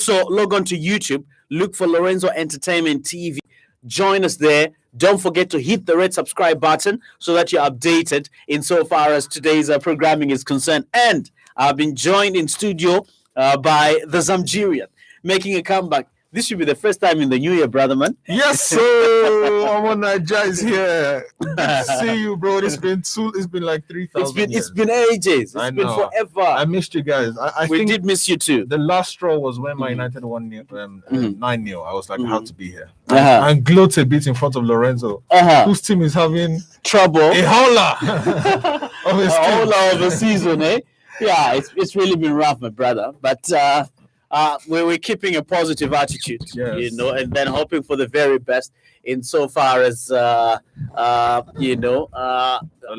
So log on to YouTube, look for Lorenzo Entertainment TV. Join us there. Don't forget to hit the red subscribe button so that you're updated insofar as today's programming is concerned. And I've been joined in studio by the Zamjirian, making a comeback. This should be the first time in the new year, brother, man. Yes, sir. I'm on Nigeria is here. Good to see you, bro. It's been like 3,000 It's been ages. It's been forever. I missed you guys. We did miss you too. The last straw was when my United won 9-0. I was like, I have to be here. And gloat a bit in front of Lorenzo, whose team is having trouble. A howler of a season, eh? Yeah, it's really been rough, my brother. But we're keeping a positive attitude, yes. And then hoping for the very best insofar as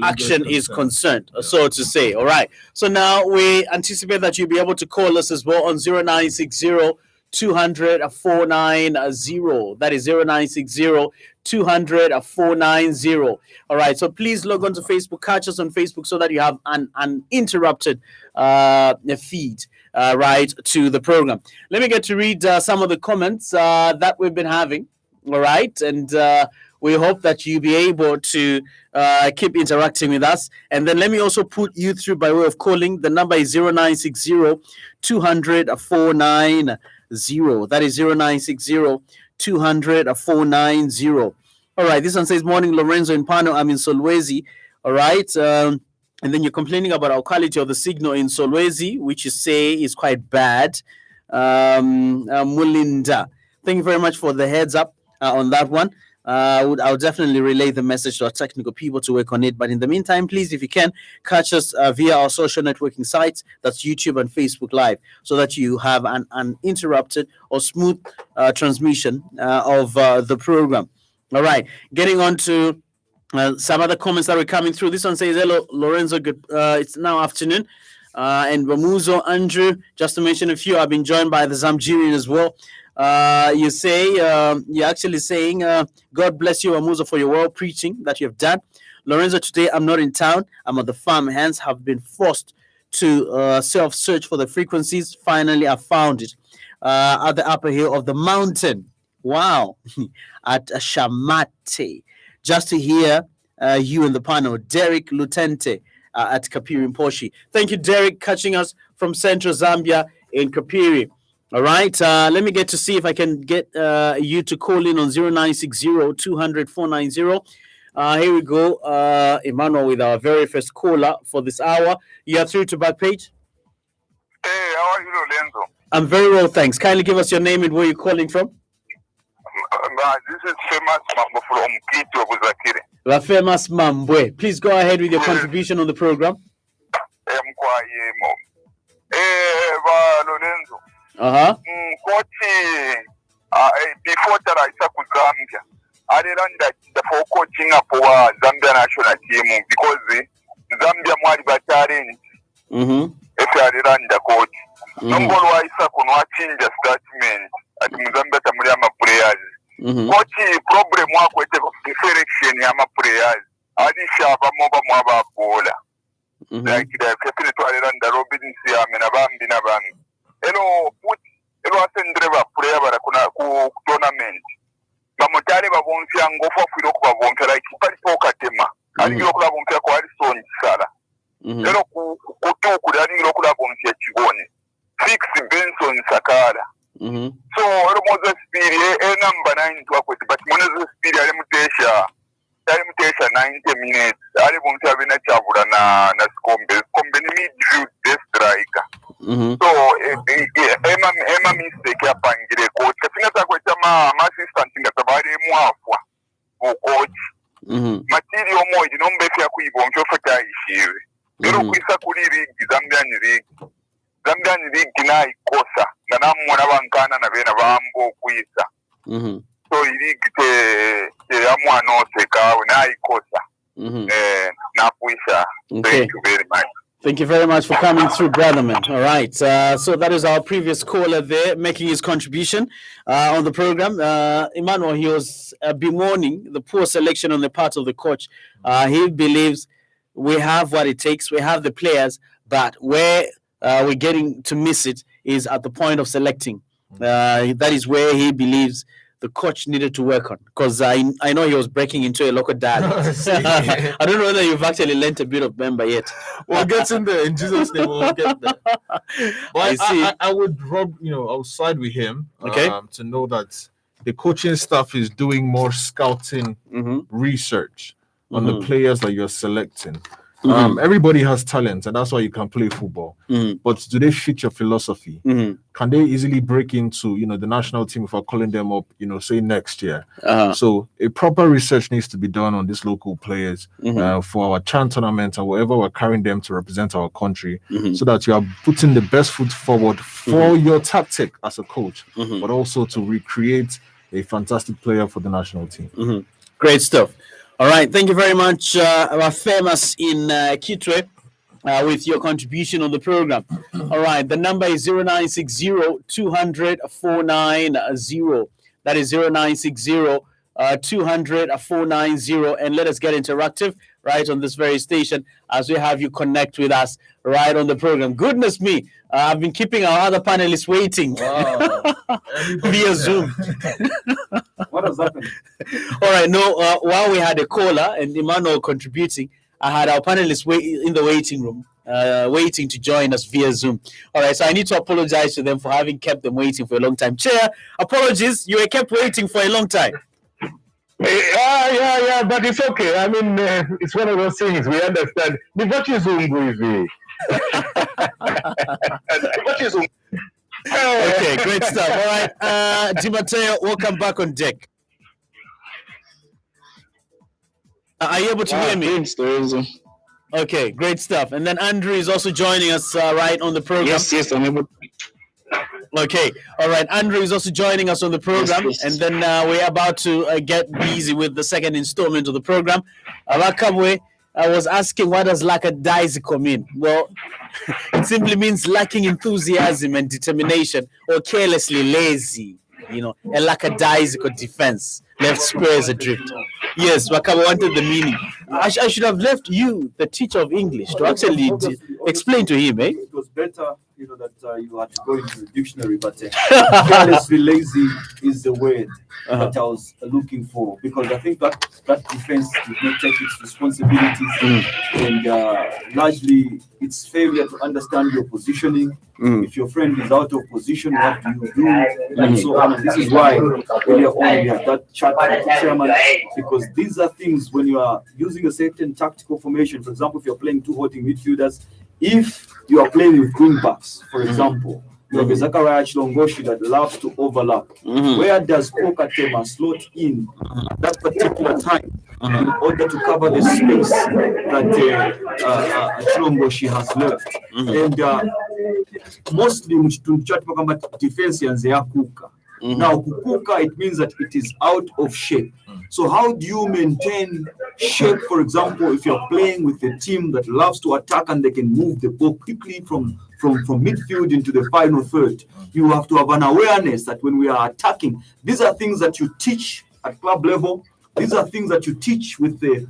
action is concerned, so to say. All right. So now we anticipate that you'll be able to call us as well on 0960 200 490. That is 0960 200 490. All right. So please log on to Facebook, catch us on Facebook so that you have an uninterrupted feed right to the program. Let me get to read some of the comments that we've been having. All right. And we hope that you'll be able to keep interacting with us. And then let me also put you through by way of calling. The number is 0960 200 490. That is 0960 200 490. All right. This one says, morning, Lorenzo and Pano. I'm in Solwezi. All right. And then you're complaining about our quality of the signal in Solwezi, which you say is quite bad. Mulinda, thank you very much for the heads up on that one. I'll definitely relay the message to our technical people to work on it. But in the meantime, please, if you can, catch us via our social networking sites. That's YouTube and Facebook Live, so that you have an uninterrupted or smooth transmission of the program. All right, getting on to some other comments that are coming through. This one says, hello, Lorenzo. Good. It's now afternoon. And Ramuzo, Andrew, just to mention a few, I've been joined by the Zamjirian as well. You say, you're actually saying, God bless you, Ramuzo, for your well preaching that you have done. Lorenzo, today I'm not in town. I'm at the farm. Hence, have been forced to self-search for the frequencies. Finally, I found it at the upper hill of the mountain. Wow. At Shamate. Just to hear you in the panel, Derek Lutente at Kapiri in Poshi. Thank you, Derek, catching us from Central Zambia in Kapiri. All right, let me get to see if I can get you to call in on 0960 200 490. Here we go, Emmanuel, with our very first caller for this hour. You are through to Backpage. Hey, how are you, Lorenzo? I'm very well, thanks. Kindly give us your name and where you're calling from. This is Famous Mambo from Kiti Obuzakiri. La Famous Mambwe. Please go ahead with your contribution on the program. Lorenzo. Before that, I took Zambia. I didn't that for coaching up for Zambia national team because Zambia mwali batari. If I didn't the coach. Number one, I change the statement at Zambia Tamuriama players. Coach problem wako with the selection ya players. Adishaba moba mwaba bola. Like the captain to Alanda Robins ya menabambi na bambi. Put asendreva player barakuna ku tournament. Bamotari babonfya ngofa kwiro kubavonfya like palipoka tema. Ali ngiro kubavonfya kwa Alison Sala. Kutuku dali ngiro kubavonfya chigone. Fix Benson Sakala. So Moses Speedy number 9 to akweti but Moses Speedy ali mutesha 90 minutes ali bumfya bina chabura na Skombe ni midfield striker. So ema mistake yapangire coach kafinga takweta ma assistant ngatabari mwafwa ku coach material moyi nombe fya kuibomfya fata ishiwe rero kwisa kuri league Zambian league na ikosa na namuna bankana na bena bambo kwisa so league te amwana oseka na ikosa na kwisa. Thank you very much. Thank you very much for coming through, brother man. All right. So that is our previous caller there making his contribution on the program. Emmanuel, he was bemoaning the poor selection on the part of the coach. He believes we have what it takes. We have the players, but where we're getting to miss it is at the point of selecting. That is where he believes the coach needed to work on, because I know he was breaking into a local dialect. I don't know whether you've actually learnt a bit of Member yet. We'll get in there in Jesus' name. We'll get there. But I would I'll side with him. Okay. To know that the coaching staff is doing more scouting research on the players that you're selecting. Everybody has talent, and that's why you can play football. But do they fit your philosophy? Can they easily break into the national team if we're calling them up, say next year? So a proper research needs to be done on these local players for our CHAN tournament and wherever we're carrying them to represent our country, so that you are putting the best foot forward for your tactic as a coach, but also to recreate a fantastic player for the national team. Great stuff. All right, thank you very much, our famous in Kitwe, with your contribution on the program. All right, the number is 0960-200-490. That is 0960-200-490. And let us get interactive right on this very station as we have you connect with us right on the program. Goodness me, I've been keeping our other panelists waiting via Zoom. What has happened? All right, while we had a caller and Emmanuel contributing, I had our panelists in the waiting room, waiting to join us via Zoom. All right, so I need to apologize to them for having kept them waiting for a long time. Chair, apologies, you were kept waiting for a long time. Yeah, but it's okay. I mean, it's one of those things we understand. Okay, great stuff. All right, Di Matteo, welcome back on deck. Are you able to hear me? Okay, great stuff. And then Andrew is also joining us right on the program. Yes, I'm able. Okay, all right. Andrew is also joining us on the program, Yes. and then we're about to get busy with the second installment of the program. Abakamwe, I was asking, what does lackadaisical mean? Well, it simply means lacking enthusiasm and determination, or carelessly lazy. A lackadaisical defense left Spurs adrift. Yes, Wakawa wanted the meaning. I should have left you, the teacher of English, to actually explain to him, eh? It was better, that you had to go into the dictionary, but carelessly lazy is the word that I was looking for, because I think that defense did not take its responsibilities, and largely it's failure to understand your positioning. If your friend is out of position, what do you do? And so on. And this is why earlier on we had that chat with the chairman, because these are things when you are using a certain tactical formation. For example, if you're playing two holding midfielders, if you are playing with wing backs, for example, you have a Zachariah Chilongoshi that loves to overlap. Where does Pokatema slot in at that particular time in order to cover the space that Chilongoshi has left? And mostly defense yanze yakuka. Now kukuka, it means that it is out of shape. So how do you maintain shape? For example, if you're playing with a team that loves to attack and they can move the ball quickly from midfield into the final third, you have to have an awareness that when we are attacking, these are things that you teach at club level. These are things that you teach with the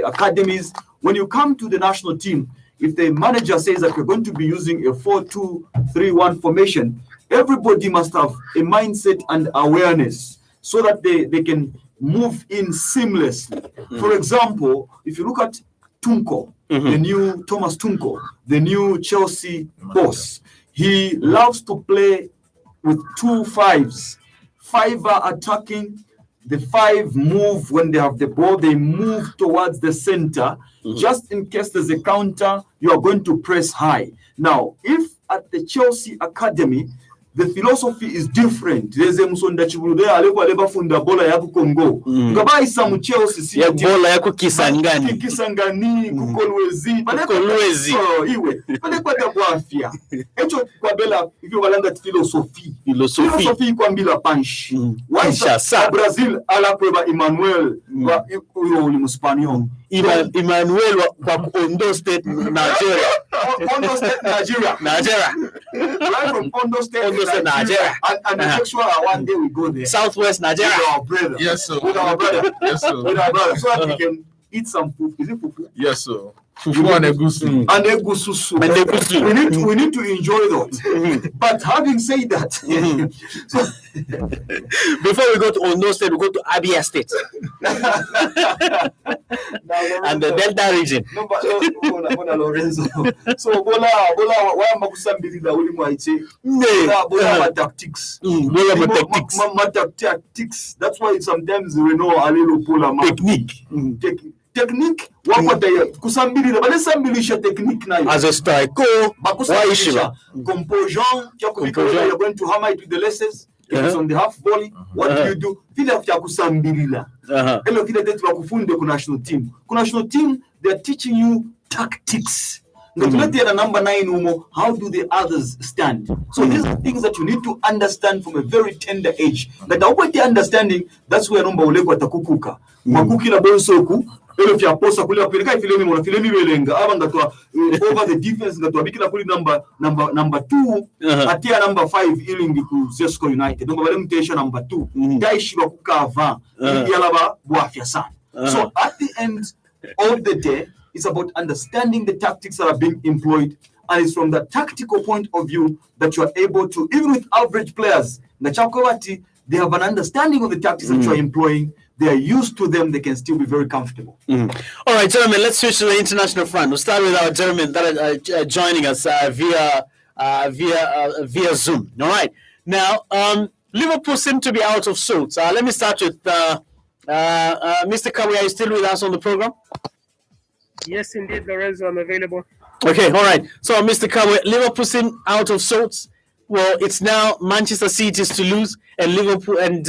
academies. When you come to the national team, if the manager says that we're going to be using a 4-2-3-1 formation, everybody must have a mindset and awareness so that they can move in seamlessly. For example, if you look at Tunko, the new Thomas Tunko, the new Chelsea boss, he loves to play with 2 5s. 5 are attacking. The 5 move when they have the ball, they move towards the center. Just in case there's a counter, you are going to press high. Now, if at the Chelsea Academy, the philosophy is different. There's a musonda chibulude aleba funda bola ya Congo. Ngabaisa mu Chelsea si ya bola yako Kisangani. Kisangani kukolwezi. Kukolwezi. Iwe. Pale kwa afya. Echo kwa bela hivyo balanga philosophy. Philosophy kwa mbila punch. Waisha Brazil ala kwa Emmanuel wa uyo ni Mspaniol. Emmanuel wa Ondo State, Nigeria. Ondo State, Nigeria. Right from Ondo State, Nigeria. And make sure one day we go there. Southwest Nigeria. With our brother. Yes, sir. With our brother. Yes, sir. With our brother. So that we can eat some food. Is it food? Yes, sir. Fufu and egusi. And egusi soup. We need to enjoy that. But having said that, so before we go to Ondo State, we go to Abia State and the Delta region. No, but Lorenzo. So bola wayamba kusambirira uli mwaiche. Bola tactics. Bola tactics. That's why sometimes we know a little bola technique. Technique wakwata kusambirira banesambirisha technique nayo as a striker bakusambirira composure you're going to hammer it with the laces. It's on the half volley. What do you do? Vile vya kusambirira. Hello, vile tetu wakufunde ku national team. Ku national team, they're teaching you tactics. At number 9 umo, how do the others stand? So these are things that you need to understand from a very tender age. But the understanding, that's where number ulekwa takukuka. Makuki na bonsoku. Elo fya posa kule apeleka filemi mwana filemi welenga aba ngatwa over the defense ngatwa bikila kuli number 2 atia number 5 ilingi ku Zesco United number bale mtesha number 2 daishirwa kukava yalaba bwafya sana. So at the end of the day, it's about understanding the tactics that are being employed, and it's from the tactical point of view that you are able to, even with average players, they have an understanding of the tactics that you are employing. They are used to them. They can still be very comfortable. All right, gentlemen, let's switch to the international front. We'll start with our gentlemen that are joining us via Zoom. All right. Now, Liverpool seem to be out of sorts. Let me start with Mr. Kawi. Are you still with us on the program? Yes, indeed, Lorenzo, I'm available. Okay, all right. So, Mr. Kawi, Liverpool seem out of sorts. Well, it's now Manchester City's to lose, and Liverpool and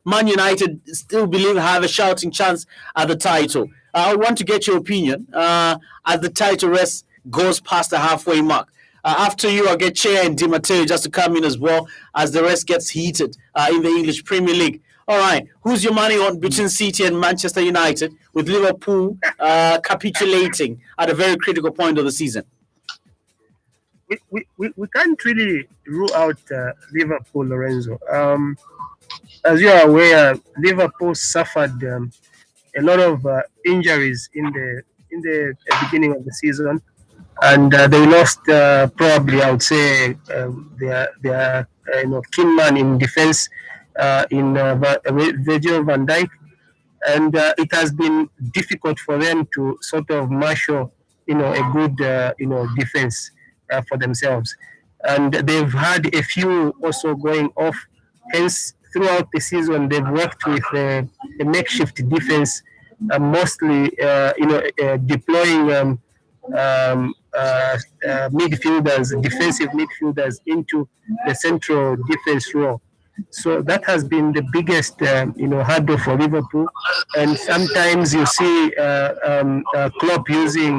Man United still believe have a shouting chance at the title. I want to get your opinion as the title race goes past the halfway mark. After you, I'll get Chair and Di Matteo just to come in as well as the rest gets heated in the English Premier League. All right, who's your money on between City and Manchester United, with Liverpool capitulating at a very critical point of the season? We can't really rule out Liverpool, Lorenzo. As you are aware, Liverpool suffered a lot of injuries in the beginning of the season, and they lost probably, I would say, their key man in defense in Virgil van Dijk, and it has been difficult for them to sort of marshal a good defense for themselves, and they've had a few also going off. Hence, throughout the season, they've worked with a makeshift defense, mostly deploying midfielders, defensive midfielders into the central defense role. So that has been the biggest hurdle for Liverpool, and sometimes you see Klopp using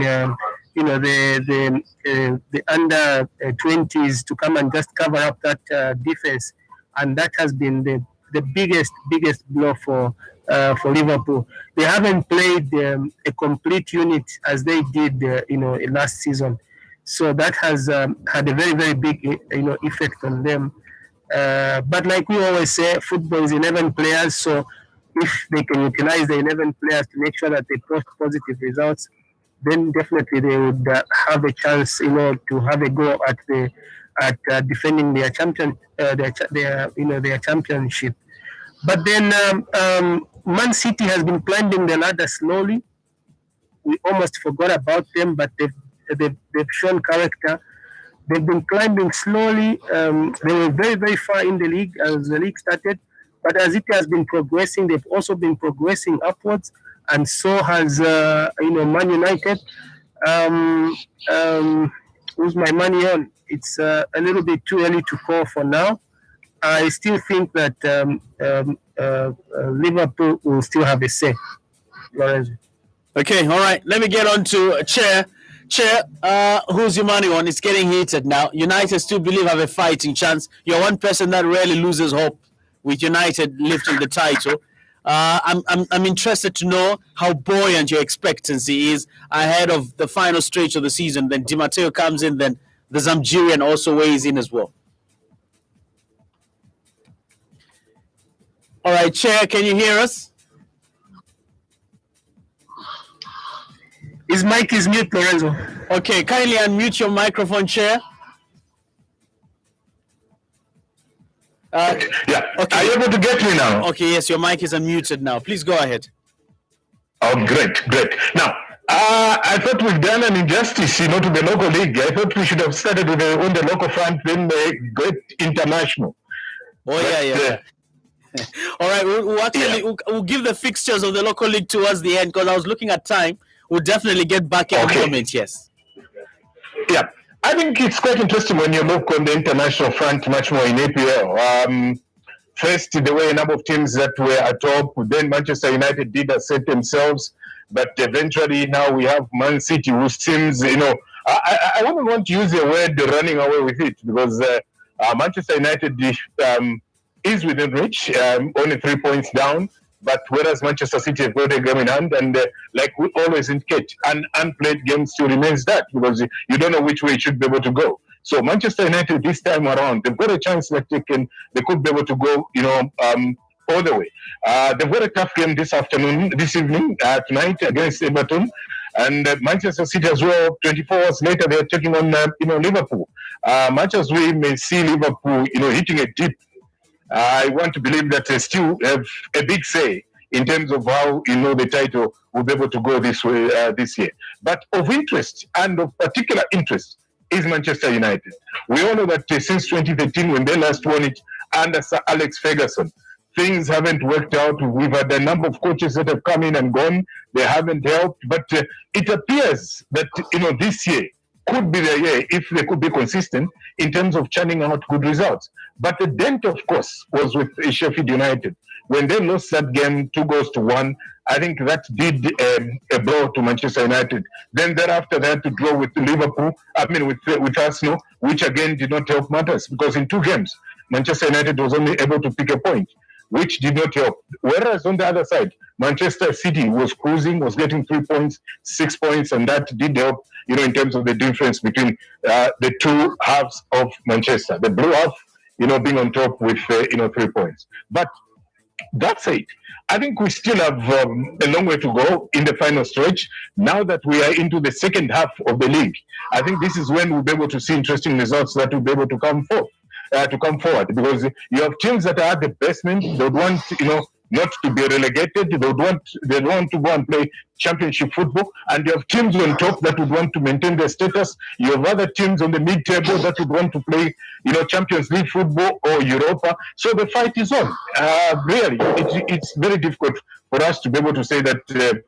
the under 20s to come and just cover up that defense, and that has been the biggest blow for Liverpool. They haven't played a complete unit as they did last season, so that has had a very big effect on them. But like we always say, football is 11 players, so if they can utilize the 11 players to make sure that they post positive results, then definitely they would have a chance, to have a go at defending their their championship. But then Man City has been climbing the ladder slowly. We almost forgot about them, but they've shown character. They've been climbing slowly. They were very far in the league as the league started, but as it has been progressing, they've also been progressing upwards, and so has Man United. Who's my money on? It's a little bit too early to call for now. I still think that Liverpool will still have a say. Lorenzo. Okay, all right. Let me get on to Chair. Chair, who's your money on? It's getting heated now. United still believe have a fighting chance. You're one person that rarely loses hope with United lifting the title. I'm interested to know how buoyant your expectancy is ahead of the final stretch of the season. Then Di Matteo comes in, then the Zamgirian also weighs in as well. All right, Chair, can you hear us? Is His mic is mute, Lorenzo. Okay, kindly unmute your microphone, Chair. Yeah. Okay. Are you able to get me now? Okay, yes, your mic is unmuted now. Please go ahead. Oh, great. Now, I thought we've done an injustice, to the local league. I thought we should have started with on the local front, then the great international. Oh, yeah. All right, we'll give the fixtures of the local league towards the end because I was looking at time. We'll definitely get back in a moment, yes. Yeah, I think it's quite interesting when you look on the international front much more in APL. First, there were a number of teams that were at top. Then Manchester United did assert themselves. But eventually now we have Man City, who seems, I wouldn't want to use the word running away with it because Manchester United is within reach, only 3 points down. But whereas Manchester City have got a game in hand, and like we always indicate, an unplayed game still remains that because you don't know which way it should be able to go. So Manchester United this time around, they've got a chance that they could be able to go, all the way. They've got a tough game this evening, tonight against Everton, and Manchester City as well. 24 hours later, they're taking on, Liverpool. Much as we may see Liverpool, hitting a dip, I want to believe that they still have a big say in terms of how the title will be able to go this way this year. But of interest and of particular interest is Manchester United. We all know that since 2013, when they last won it under Sir Alex Ferguson, things haven't worked out. We've had a number of coaches that have come in and gone. They haven't helped. But it appears that this year could be the year if they could be consistent in terms of churning out good results. But the dent, of course, was with Sheffield United. When they lost that game 2-1, I think that did a blow to Manchester United. Then thereafter, they had to draw with Liverpool, with Arsenal, which again did not help matters because in 2 games, Manchester United was only able to pick a point, which did not help. Whereas on the other side, Manchester City was cruising, was getting 3 points, 6 points, and that did help, in terms of the difference between the two halves of Manchester. The blue half, being on top with, 3 points. But that said, I think we still have a long way to go in the final stretch. Now that we are into the second half of the league, I think this is when we'll be able to see interesting results that will be able to come forward, because you have teams that are at the basement. They would want, not to be relegated. They want to go and play championship football, and you have teams on top that would want to maintain their status. You have other teams on the mid-table that would want to play, Champions League football or Europa. So the fight is on. Really, it's very difficult for us to be able to say that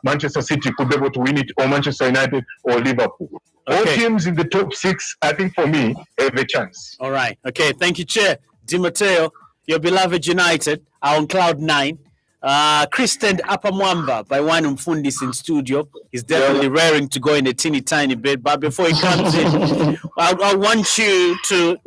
Manchester City could be able to win it, or Manchester United, or Liverpool. Okay. All teams in the top 6, I think, for me, have a chance. All right. Okay. Thank you, Chair. Di Matteo, your beloved United are on cloud 9. Kristen Apamwamba by one Mfundis in studio. He's definitely raring to go in a teeny tiny bit. But before he comes in, I want you to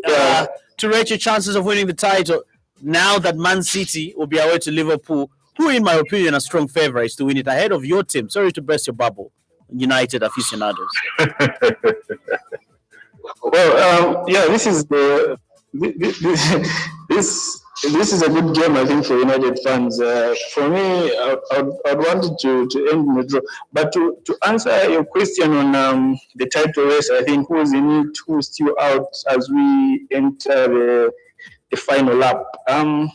rate your chances of winning the title now that Man City will be away to Liverpool, who, in my opinion, are strong favourites to win it ahead of your team. Sorry to burst your bubble, United aficionados. Well, this is this is a good game, I think, for United fans. For me, I'd wanted to end in a draw. But to answer your question on the title race, I think who's in it, who's still out as we enter the final lap. From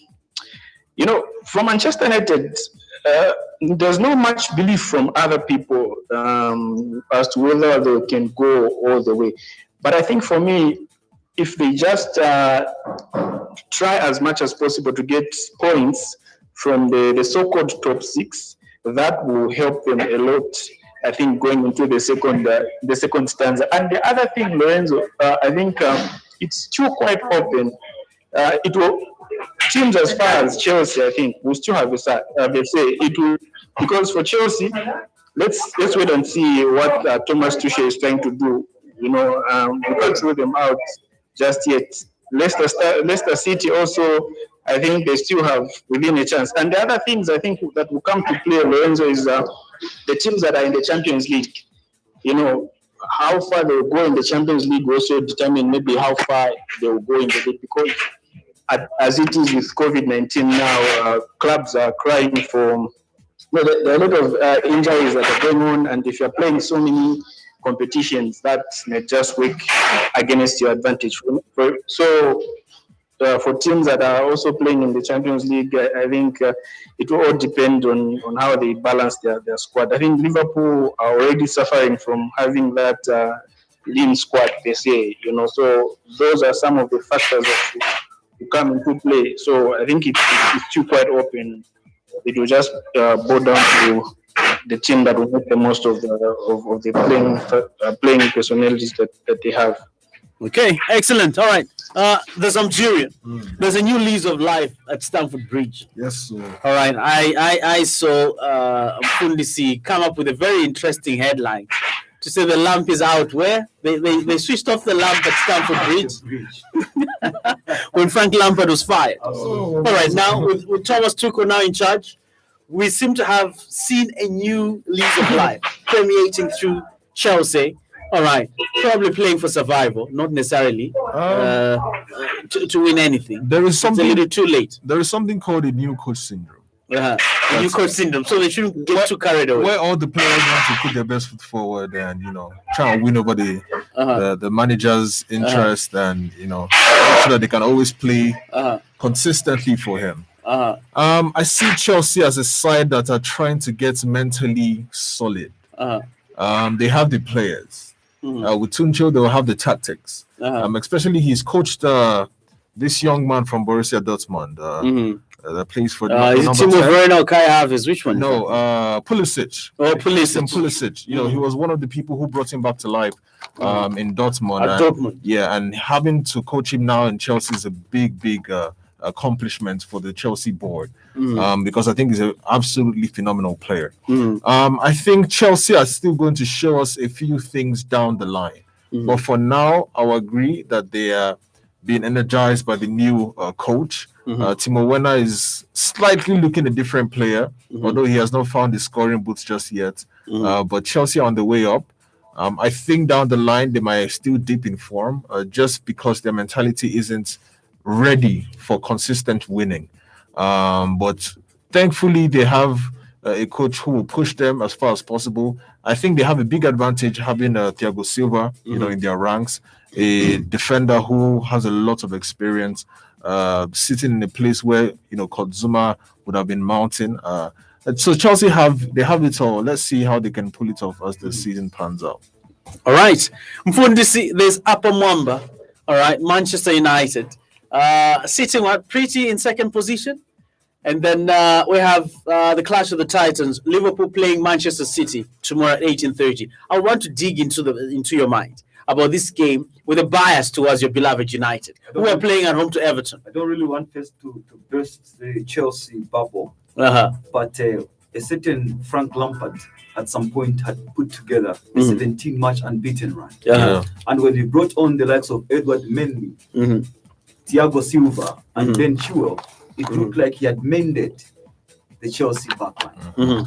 Manchester United, there's not much belief from other people as to whether they can go all the way. But I think for me, if they just try as much as possible to get points from the so-called top 6, that will help them a lot, I think, going into the second stanza. And the other thing, Lorenzo, I think it's still quite open. Teams as far as Chelsea, I think, will still have a say. It will, because for Chelsea, let's wait and see what Thomas Tuchel is trying to do. We can't throw them out just yet. Leicester City also, I think they still have within a chance. And the other things I think that will come to play, Lorenzo, is the teams that are in the Champions League. How far they will go in the Champions League will also determine maybe how far they will go in the league, because as it is with COVID-19 now, clubs are crying for No, there are a lot of injuries that are going on, and if you're playing so many competitions, that may just work against your advantage. So, for teams that are also playing in the Champions League, I think it will all depend on how they balance their squad. I think Liverpool are already suffering from having that lean squad, they say, so those are some of the factors that will come into play. So I think it's still quite open. It will just boil down to the team that will make the most of the playing personalities that they have. Okay, excellent. All right. There's Algeria. There's a new lease of life at Stamford Bridge. Yes, sir. All right. I saw Fundisi come up with a very interesting headline to say the lamp is out. Where they switched off the lamp at Stamford Bridge when Frank Lampard was fired. All right. Now with Thomas Tuchel now in charge, we seem to have seen a new lease of life permeating through Chelsea. All right, probably playing for survival, not necessarily to win anything. There is something. It's a little too late. There is something called the new coach syndrome. The new coach syndrome. So they shouldn't get too carried away. Where all the players want to put their best foot forward and try and win over the manager's interest and make sure that they can always play consistently for him. I see Chelsea as a side that are trying to get mentally solid. They have the players. With Tuchel, they will have the tactics. Especially he's coached this young man from Borussia Dortmund that plays for is it Timo Werner or Kai Havertz? Which one? No, Pulisic. Oh, Pulisic. Pulisic. He was one of the people who brought him back to life in Dortmund. At Dortmund. Yeah, and having to coach him now in Chelsea is a big accomplishment for the Chelsea board because I think he's an absolutely phenomenal player. I think Chelsea are still going to show us a few things down the line. But for now, I'll agree that they are being energized by the new coach. Timo Werner is slightly looking a different player, although he has not found the scoring boots just yet. But Chelsea are on the way up. I think down the line, they might still dip in form just because their mentality isn't ready for consistent winning. But thankfully, they have a coach who will push them as far as possible. I think they have a big advantage having Thiago Silva, in their ranks, a defender who has a lot of experience, sitting in a place where Kozuma would have been mounting. So Chelsea have it all. Let's see how they can pull it off as the season pans out. All right, Mfundisi, there's Upper Mwamba. All right, Manchester United. Sitting pretty in second position. And then we have the Clash of the Titans, Liverpool playing Manchester City tomorrow at 18:30. I want to dig into your mind about this game with a bias towards your beloved United, who are playing at home to Everton. I don't really want first to burst the Chelsea bubble, but a certain Frank Lampard at some point had put together a 17-match unbeaten run. And when he brought on the likes of Edward Mendy, Thiago Silva, and Ben Chilwell, it looked like he had mended the Chelsea backline.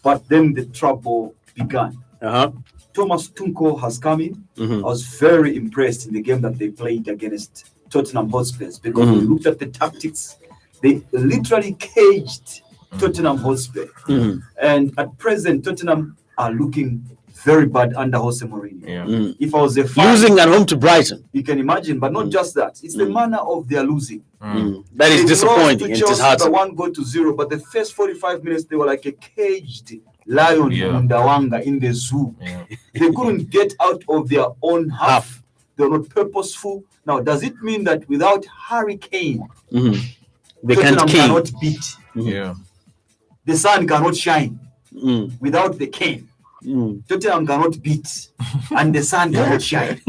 But then the trouble began. Thomas Tuchel has come in. I was very impressed in the game that they played against Tottenham Hotspurs because we looked at the tactics. They literally caged Tottenham Hotspur. And at present, Tottenham are looking very bad under Jose Mourinho. If I was a fan, losing at home to Brighton, you can imagine, but not just that. It's the manner of their losing. That is disappointing. It is hard. 1-0, but the first 45 minutes they were like a caged lion in Ndawanga in the zoo. They couldn't get out of their own half. They were not purposeful. Now, does it mean that without Harry Kane, they cannot beat? The sun cannot shine without the Kane. Tottenham cannot beat, and the sun cannot shine.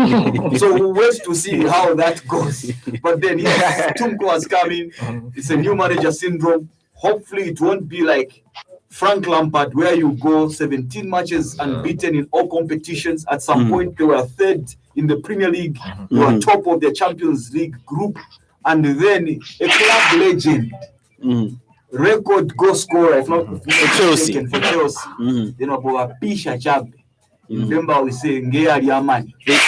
So we'll wait to see how that goes. But then, Tuchel has come in. It's a new manager syndrome. Hopefully, it won't be like Frank Lampard, where you go 17 matches unbeaten in all competitions. At some point, they were third in the Premier League. They were top of the Champions League group. And then a club legend, record goal scorer, if not for Chelsea. Pisha Chabe. Remember, we say they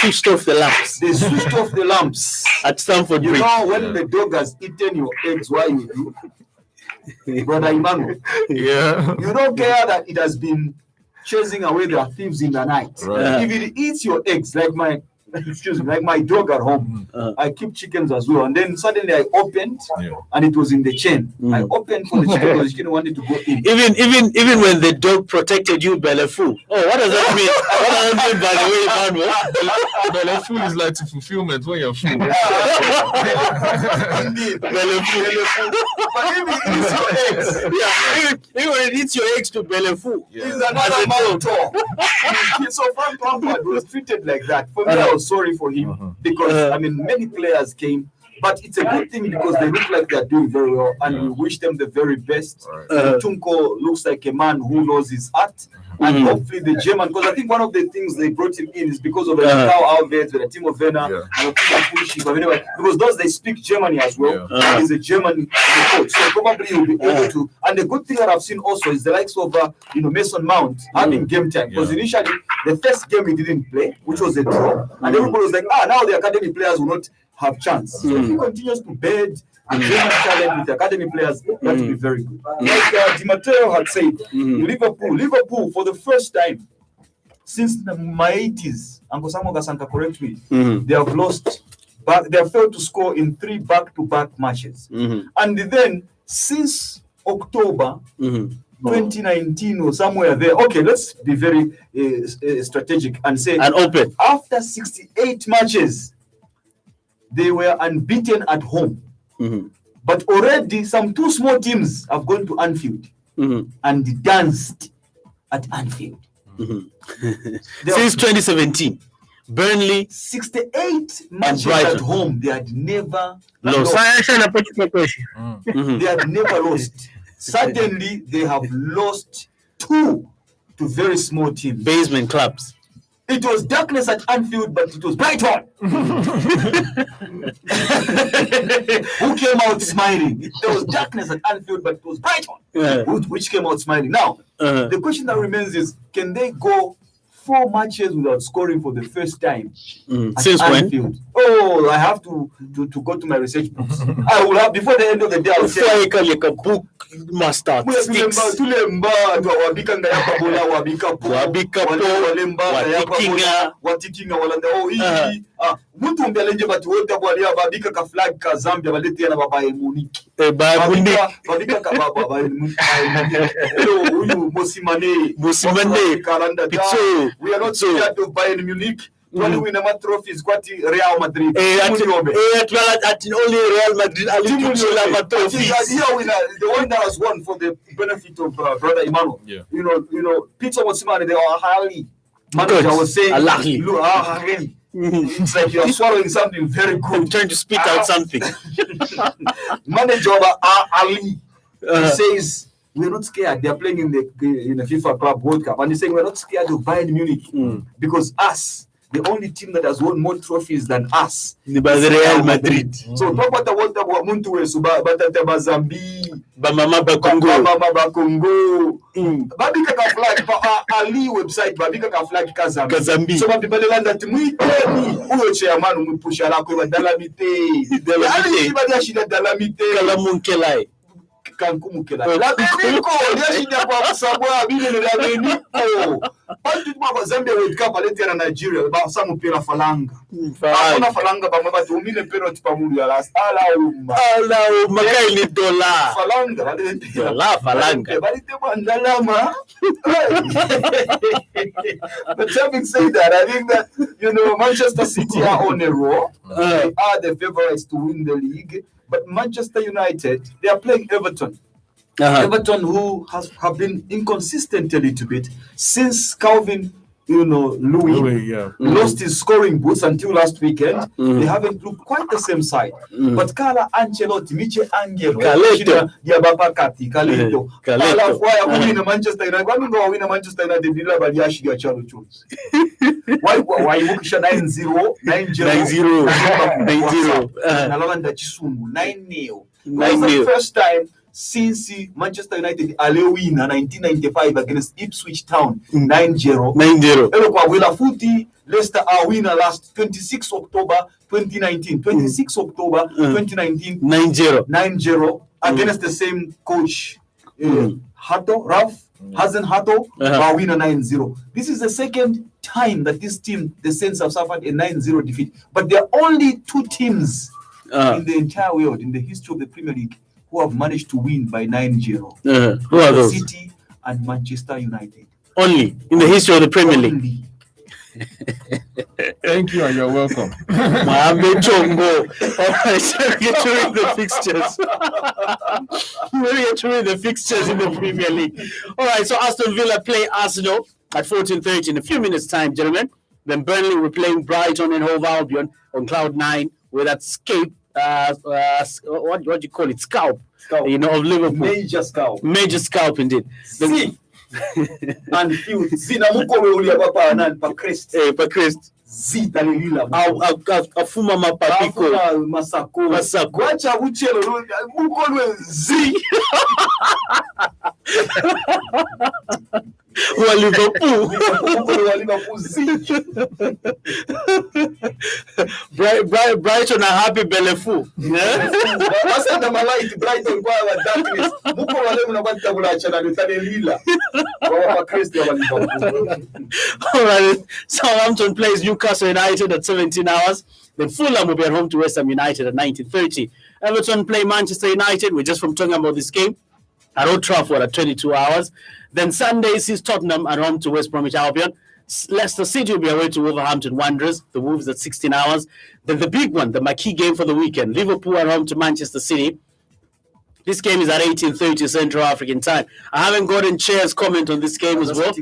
switched off the lamps. They switched off the lamps at Stamford Bridge. You know, when the dog has eaten your eggs, what you do? Brother Emmanuel. Yeah. You don't care that it has been chasing away their thieves in the night. Right. If it eats your eggs, like my dog at home, I keep chickens as well. And then suddenly I opened, and it was in the chain. I opened for the chicken because the chicken wanted to go in. Even when the dog protected you, Belefu. Oh, what does that mean? What does that mean, by the way, Emmanuel? Belefu is like to fulfillment when you're full. Indeed. Belefu. But if it eats your eggs, Even when it eats your eggs to Belefu. it's another mountain. So Frank Lampard was treated like that. For me, I was sorry for him because many players came, but it's a good thing because they look like they're doing very well, and we wish them the very best. Tunko looks like a man who knows his art, and hopefully the German, because I think one of the things they brought him in is because of Karl Alves, the Timo Werner, because those they speak Germany as well. He's a German coach, so probably he'll be able to. And the good thing that I've seen also is the likes of Mason Mount having game time, because initially the first game he didn't play, which was a draw, and everybody was like, now the academy players will not have chance. So if he continues to bed the German talent with the academy players, that will be very good. Like Di Matteo had said, Liverpool for the first time since my 80s, Uncle Samuel Gasanka, correct me, they have lost, they have failed to score in 3 back-to-back matches. And then since October 2019 or somewhere there, okay, let's be very strategic and say, and open. After 68 matches, they were unbeaten at home. But already some 2 small teams have gone to Anfield and danced at Anfield. Since 2017, Burnley 68 matches at home. They had never lost. They had never lost. Suddenly, they have lost 2 to very small teams. Basement clubs. It was darkness at Anfield, but it was Brighton who came out smiling. There was darkness at Anfield, but it was Brighton which came out smiling. Now, the question that remains is, can they go 4 matches without scoring for the first time since Anfield? When? Oh, I have to go to my research books. I will have, before the end of the day, I will say, book master mtu mbeleje bati wote bwali ababika ka flag ka Zambia balete na baba Munich babika ka baba hello huyu Mosimane kalanda we are not scared of Bayern Munich. Only win a trophies kwati Real Madrid. At only Real Madrid trophies. The one that was won for the benefit of brother Emmanuel. You know, Peter Mosimane, they are highly manager was saying it's like you're swallowing something very good. I'm trying to spit out something. Manager Ali says we're not scared. They're playing in the FIFA Club World Cup, and he's saying we're not scared of Bayern Munich because us, the only team that has won more trophies than us, the Real Madrid. So talk about the World Cup. Muntu wesu batata Zambi, Bamama Bakongo, babika ka flag pa Ali website babika ka flag ka Zambi. So babibale that mwiteni uyo chairman umupusha lako badalamite. Ali badi shida dalamite kala munkelai. La Beniko, yashida kwa kusabwa bile la Beniko. Bantu kwa Zambia World Cup alete na Nigeria ba samu pera falanga. Hakuna falanga ba mama tumile penalty pa mulu ya last. Ala kai ni dola. Falanga balete. Dola falanga. Balete bandalama. But having said that, I think that Manchester City are on a roll. They are the favorites to win the league. But Manchester United, they are playing Everton. Everton, who have been inconsistent a little bit since Calvin, Louis lost his scoring boots until last weekend. They haven't looked quite the same side. But Carlo Ancelotti, Miche Angelo, Diabapakati, Kaleto, Manchester United. Why Manchester United? Why 9-0 the first time since Manchester United win in 1995 against Ipswich Town 9-0. Elokwa Futi Leicester winner last 26 October 2019. 26 October 2019 9-0. against the same coach. Hato, Ralph, Hazen Hato, are winner 9-0. This is the second time that this team, the Saints, have suffered a 9-0 defeat. But there are only 2 teams in the entire world, in the history of the Premier League, who have managed to win by 9-0. Who are those? City and Manchester United. Only in the history of the Premier League. Thank you and you're welcome. Mohamed Chongo. All right, so we get to read the fixtures. We get to read the fixtures in the Premier League. All right, so Aston Villa play Arsenal at 14:30 in a few minutes' time, gentlemen. Then Burnley will be playing Brighton and Hove Albion on cloud 9 with that what do you call it? Scalp. You know, of Liverpool. Major scalp. Major scalp indeed. See. And few zina mukolo uli papa na pa crest pa crest zita lila afuma mapapiko masako wacha uchelo mukolo zi wa Liverpool Brighton are happy belefu basa na malaiti Brighton kwa darkness mukolo wale mnapata bulacha na lila. All right, Southampton plays Newcastle United at 17 hours. Then Fulham will be at home to West Ham United at 19:30. Everton play Manchester United. We're just from talking about this game at Old Trafford at 22 hours. Then Sunday sees Tottenham at home to West Bromwich Albion. Leicester City will be away to Wolverhampton Wanderers. The Wolves at 16 hours. Then the big one, the marquee game for the weekend, Liverpool at home to Manchester City. This game is at 18:30 Central African time. I haven't gotten Chair's comment on this game as well.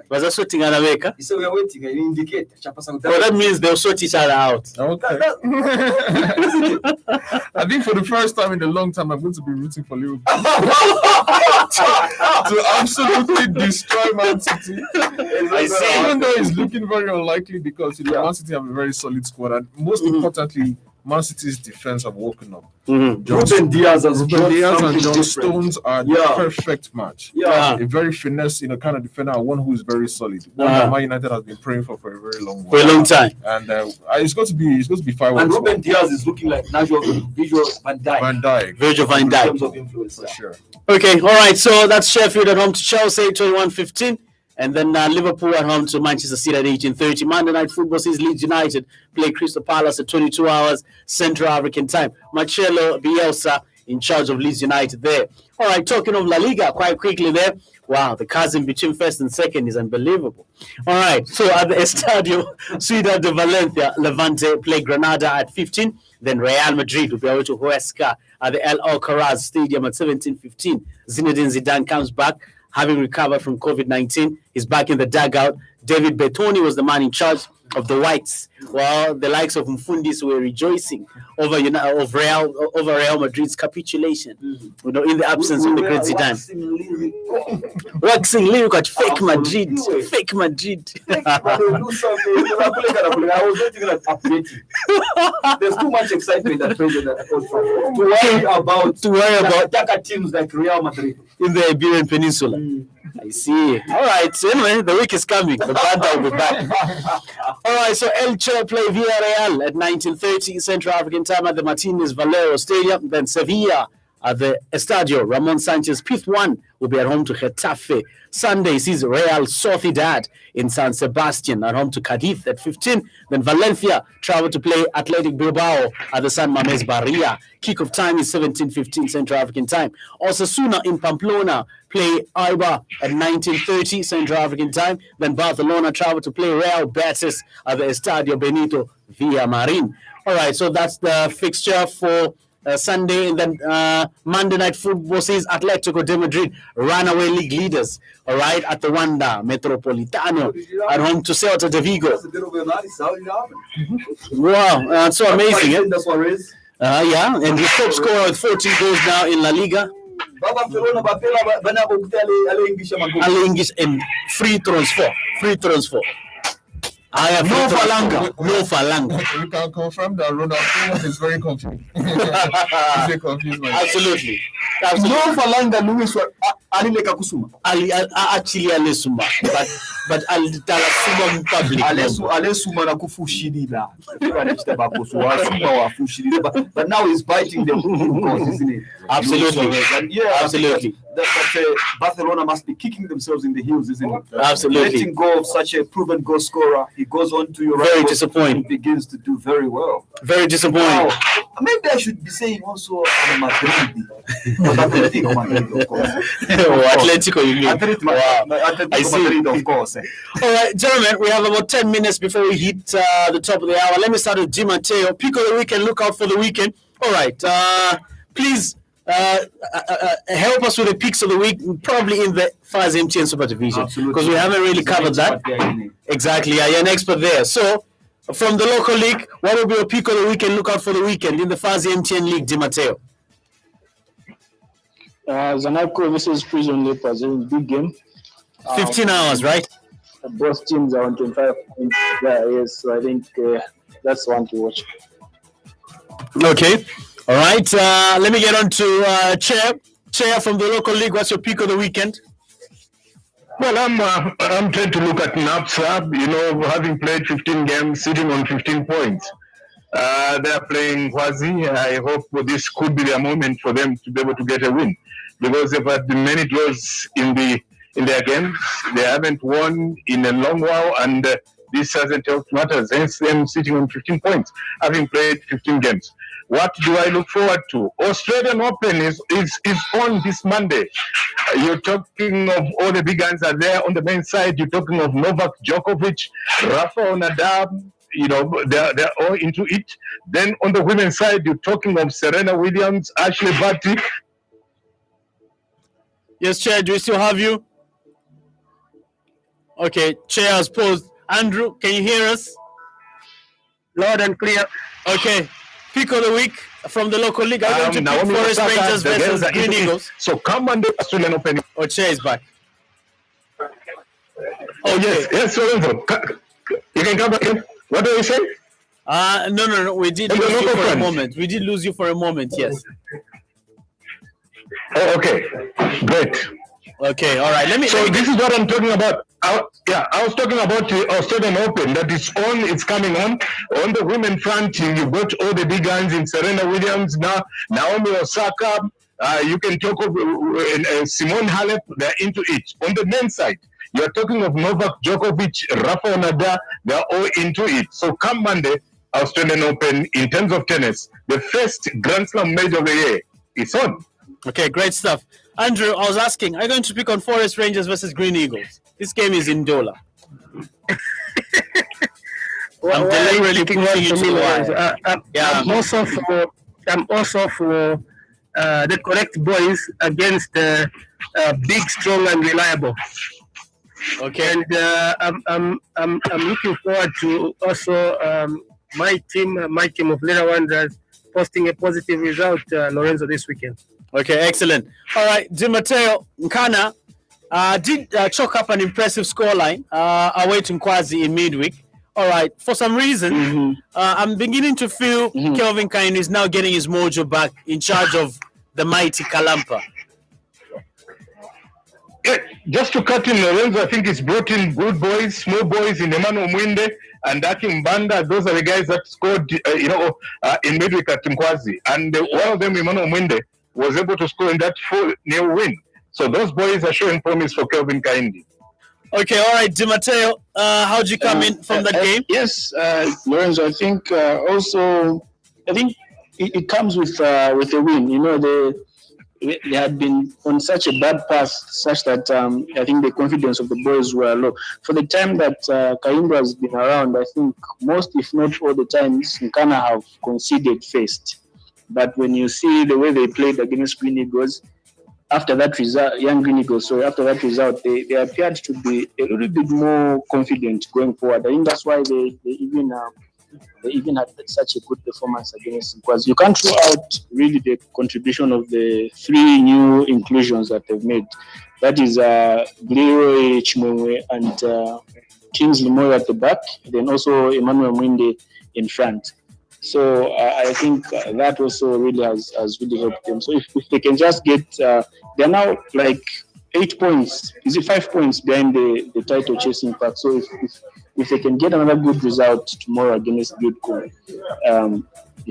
Was I sorting Anaveka? He said we are waiting. I indicate. Well, that means they'll sort each other out. Okay. I think for the first time in a long time, I'm going to be rooting for Liverpool to absolutely destroy Man City. I see. Even though it's looking very unlikely because Man City have a very solid squad, and most importantly, Man City's defense have woken up. Ruben Diaz and John Stones are the perfect match. Yeah. A very finesse, kind of defender, and one who is very solid. One that Man United has been praying for a very long while. For a long time. And it's going to be fireworks. And Ruben Diaz is looking like visual Van Dijk. Virgil van Dijk. In terms of influence. For sure. Okay, all right. So that's Sheffield at home to Chelsea, 21:15. And then Liverpool at home to Manchester City at 18:30. Monday Night Football sees Leeds United play Crystal Palace at 22 hours Central African time. Marcelo Bielsa in charge of Leeds United there. All right, talking of La Liga quite quickly there. Wow, the chasm between first and second is unbelievable. All right, so at the Estadio Ciudad de Valencia, Levante play Granada at 15. Then Real Madrid will be away to Huesca at the El Alcaraz Stadium at 17:15. Zinedine Zidane comes back, having recovered from COVID-19. He's back in the dugout. David Bertoni was the man in charge of the Whites, while the likes of Mfundis were rejoicing over Real Madrid's capitulation. In the absence of the great Zidane. Waxing lyric at fake Madrid. Fake Madrid. I was not even updating. There's too much excitement at present to worry about darker teams like Real Madrid in the Iberian Peninsula. I see. All right. So anyway, the week is coming. The band will be back. All right. So Elche play Villarreal at 19:30 Central African time at the Martinez Valero Stadium. Then Sevilla at the Estadio Ramon Sanchez Pizjuan will be at home to Getafe. Sunday sees Real Sociedad in San Sebastian at home to Cadiz at 15. Then Valencia travel to play Athletic Bilbao at the San Mamés Barria. Kickoff time is 17:15 Central African time. Osasuna in Pamplona play Eibar at 19:30 Central African time. Then Barcelona travel to play Real Betis at the Estadio Benito Villamarin. All right, so that's the fixture for Sunday. And then Monday Night Football sees Atletico de Madrid, runaway league leaders, all right, at the Wanda Metropolitano at home to Celta de Vigo. That's a bit of a nice. Wow, that's so amazing. That's what it is. Yeah, and the top scorer with 14 goals now in La Liga. English and free transfer. I have no Falanga. You can confirm that Ronaldo is very confused. He's a confused man. Absolutely. No Falanga Louis alileka kusuma. Actually alesuma, but alisuma public. Alesuma na kufushirira. But now he's biting them, of course, isn't it? Absolutely. Absolutely. Barcelona must be kicking themselves in the heels, isn't it? Absolutely. Letting go of such a proven goal scorer, he goes on to your very right disappointing. and begins to do very well. Very disappointing. Now, maybe I should be saying also Madrid. But Atletico Madrid, of course. Atletico, you mean? Atletico Madrid, of course. All right, gentlemen, we have about 10 minutes before we hit the top of the hour. Let me start with Di Matteo. Pick of the weekend, look out for the weekend. All right, please help us with the picks of the week, probably in the FAS MTN Super Division, because we haven't really covered that. Exactly, you're an expert there. So, from the local league, what will be your pick of the weekend, look out for the weekend in the FAS MTN League, Di Matteo? Zanaco versus Prison Leopards, a big game. 15 hours, right? Both teams are on 25 points. Yeah, yes, so I think that's one to watch. Okay. All right. Let me get on to Chair from the local league. What's your pick of the weekend? Well, I'm trying to look at NAPSA, having played 15 games, sitting on 15 points. They're playing Wazi. I hope this could be their moment for them to be able to get a win, because they've had many draws in their games. They haven't won in a long while, and this hasn't helped matters. Hence, them sitting on 15 points, having played 15 games. What do I look forward to? Australian Open is on this Monday. You're talking of all the big guns are there on the men's side. You're talking of Novak Djokovic, Rafael Nadal. They're all into it. Then on the women's side, you're talking of Serena Williams, Ashley Barty. Yes, Chair, do we still have you? Okay, Chair has paused. Andrew, can you hear us? Loud and clear. Okay, pick of the week from the local league. I'm going to pick Forest Rangers versus Green Eagles. So come on the Australian Open. Oh, Chair is back. Oh, yes, Lorenzo. You can come back in. What do you say? No. We did lose you for a moment. We did lose you for a moment, yes. Oh, okay. Great. Okay, all right. This is what I'm talking about. I was talking about the Australian Open that is on. It's coming on. On the women front, you've got all the big guns in Serena Williams, now Naomi Osaka. You can talk of Simone Halep. They're into it. On the men's side, you're talking of Novak Djokovic, Rafael Nadal. They're all into it. So come Monday, Australian Open, in terms of tennis, the first Grand Slam major of the year is on. Okay, great stuff. Andrew, I was asking, are you going to pick on Forest Rangers versus Green Eagles? This game is in Dola. I'm deliberately pushing you to why. I'm also for the correct boys against big, strong, and reliable. Okay. And I'm looking forward to also my team of Little Wanderers posting a positive result, Lorenzo, this weekend. Okay, excellent. All right, Di Matteo Nkana did chalk up an impressive scoreline away to Nkwazi in midweek. All right, for some reason, I'm beginning to feel Kelvin Kine is now getting his mojo back in charge of the mighty Kalampa. Yeah, just to cut in, Lorenzo, I think he's brought in good boys, small boys in Emmanuel Mwinde and Aki Mbanda. Those are the guys that scored, in midweek at Nkwazi. And one of them, Emmanuel Mwinde, was able to score in that 4-0 win. So those boys are showing promise for Kelvin Kaindi. Okay, all right, Di Matteo, how'd you come in from that game? Yes, Lorenzo, I think it comes with a win. They had been on such a bad path, such that I think the confidence of the boys were low. For the time that Kaimba has been around, I think most, if not all the times, Nkana have conceded first. But when you see the way they played against Green Eagles, after that result, they appeared to be a little bit more confident going forward. I think that's why they even had such a good performance against, because you can't throw out really the contribution of the 3 new inclusions that they've made. That is Leroy Chimwemwe and Kingsley Moyo at the back, then also Emmanuel Mwinde in front. So I think that also really has really helped them. So if they can just get, they're now like 8 points. Is it 5 points behind the title chasing pack? So if they can get another good result tomorrow against Bidco,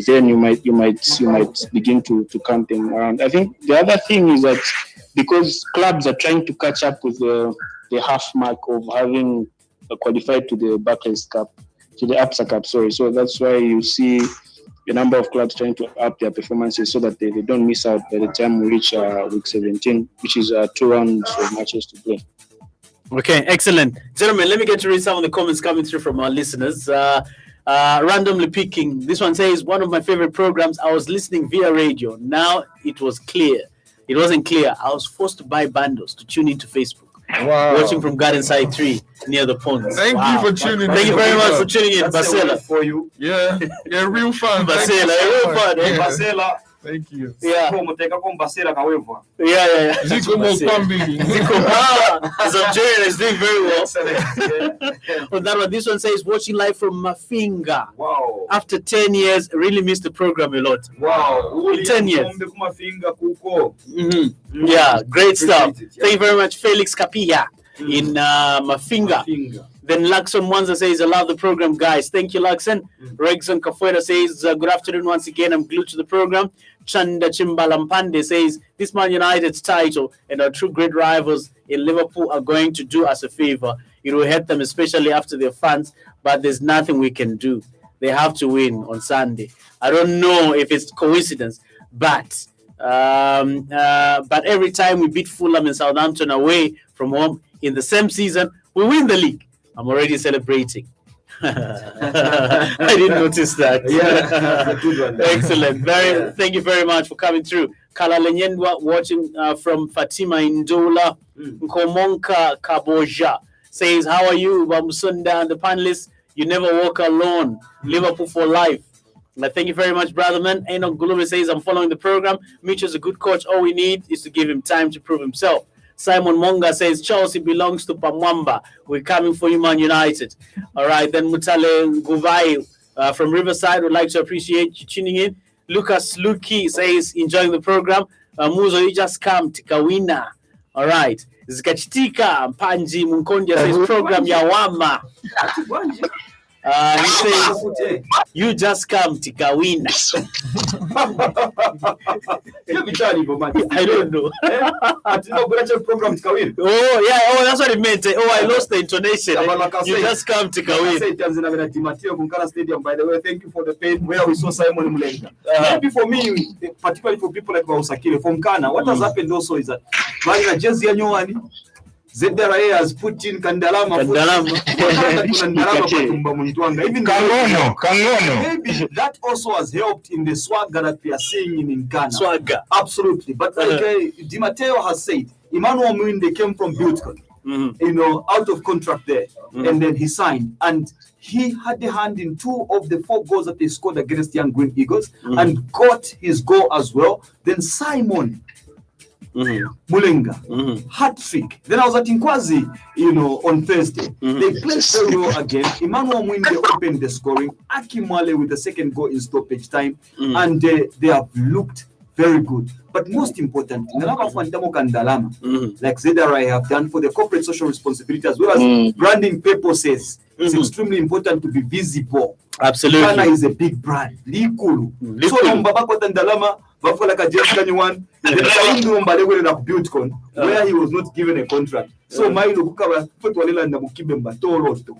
then you might begin to count them around. I think the other thing is that because clubs are trying to catch up with the half mark of having qualified to the Barclays Cup, to the APSA Cup, sorry. So that's why you see a number of clubs trying to up their performances so that they don't miss out by the time we reach week 17, which is 2 rounds of matches to play. Okay, excellent. Gentlemen, let me get to read some of the comments coming through from our listeners. Randomly picking, this one says, one of my favorite programs, I was listening via radio. Now it was clear. It wasn't clear. I was forced to buy bundles to tune into Facebook. Wow. Watching from Garden Side 3 near the ponds. Thank you for tuning in. Thank you very much for tuning in, Basela. For you. Yeah, real fun. Basela, real fun. Yeah. Basela. Thank you. Yeah. Yeah. Zico Mokambi. Algeria is doing very well. On that one, this one says, watching live from Mafinga. Wow. After 10 years, really missed the program a lot. Wow. 10 years. Mm-hmm. Yeah, great stuff. It, yeah. Thank you very much, Felix Kapia in Mafinga. Then Luxon Mwanza says, I love the program, guys. Thank you, Luxon. Regson Kafuera says, good afternoon once again. I'm glued to the program. Chanda Chimbalampande says, this Man United's title and our two great rivals in Liverpool are going to do us a favor. It will hurt them, especially after their fans, but there's nothing we can do. They have to win on Sunday. I don't know if it's coincidence, but every time we beat Fulham and Southampton away from home in the same season, we win the league. I'm already celebrating. I didn't notice that. Yeah, excellent. Thank you very much for coming through. Kala Lenyendwa watching from Fatima Indola. Nkomonka Kaboja says, how are you, Bamusunda and the panelists? You never walk alone. Liverpool for life. Thank you very much, brother man. Enoch Gulume says, I'm following the program. Mitchell's a good coach. All we need is to give him time to prove himself. Simon Monga says, Chelsea belongs to Pamwamba. We're coming for you, Man United. All right, then Mutale Guvai from Riverside would like to appreciate you tuning in. Lucas Luki says, enjoying the program. Muzo, you just come, Tikawina. All right. Zikachitika Panji Munkonja says, program Yawama. He says, you just come, Tikawina. I don't know. Oh, yeah. Oh, that's what it meant. Oh, I lost the intonation. You just come, Tikawina. By the way, thank you for the pain where we saw Simon Mulenga. Maybe for me, particularly for people like Bausakile from Ghana, what has happened also is that Jezi Anyuani, ZRA has put in Kandalama. Maybe that also has helped in the swagger that we are seeing in Ghana. Swagger. Absolutely. But like Di Matteo has said, Emmanuel Mwinde came from Beautiful, out of contract there. And then he signed. And he had a hand in 2 of the 4 goals that they scored against Young Green Eagles and got his goal as well. Then Simon Mulenga, hat-trick. Then I was at Inkwazi, on Thursday. They played very well again. Emmanuel Mwinde opened the scoring. Akimale with the second goal in stoppage time. And they have looked very good. But most important, like ZRI have done for the corporate social responsibility as well as branding purposes, it's extremely important to be visible. Absolutely. Ghana is a big brand. Likulu. So Mbabako Tandalama, Bafalaka Jessica where he was not given a contract. So my Lukuka Futwalila Nabukibemba Toroto.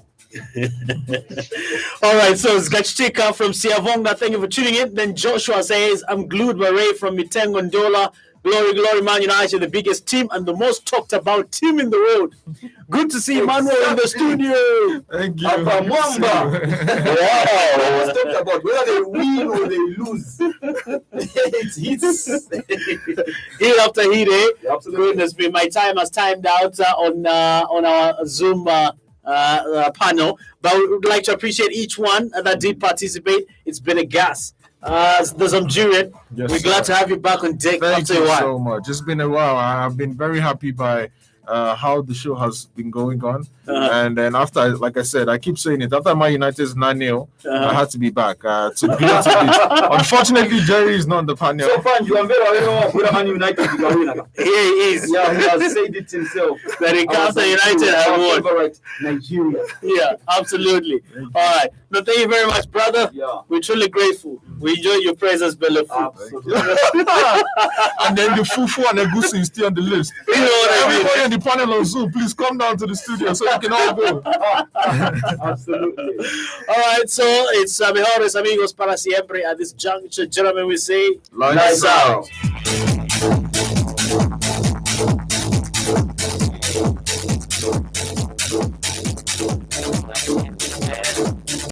All right, so Zgachtika from Siavonga, thank you for tuning in. Then Joshua says, I'm glued Marais from Mitengondola. Glory, glory, Man United, the biggest team and the most talked about team in the world. Good to see Emmanuel in the studio. Thank you. Wow. Let's talk about whether they win or they lose. It's Heat after heat, eh? Absolutely. Goodness me, my time has timed out on our Zoom panel, but we would like to appreciate each one that did participate. It's been a gas. The Zamjurian, we're glad to have you back on deck. Thank you so much. It's been a while. I've been very happy by how the show has been going on. And then after, like I said, I keep saying it, after Man United's 9-0, I had to be back to gloat a bit. Unfortunately, Jerry is not on the panel. So far, you are very Man United. He is. Yeah, he has said it himself. That he comes to United have won. Favorite Nigeria. Yeah, absolutely. All right. No, thank you very much, brother. Yeah. We're truly grateful. We enjoy your presence, Bello. Absolutely. And then the fufu and the goose is still on the list. You know what I mean? Everybody in the panel on Zoom, please come down to the studio so you can all go. Absolutely. All right, so it's mejores amigos para siempre. At this juncture, gentlemen, we say Lights out.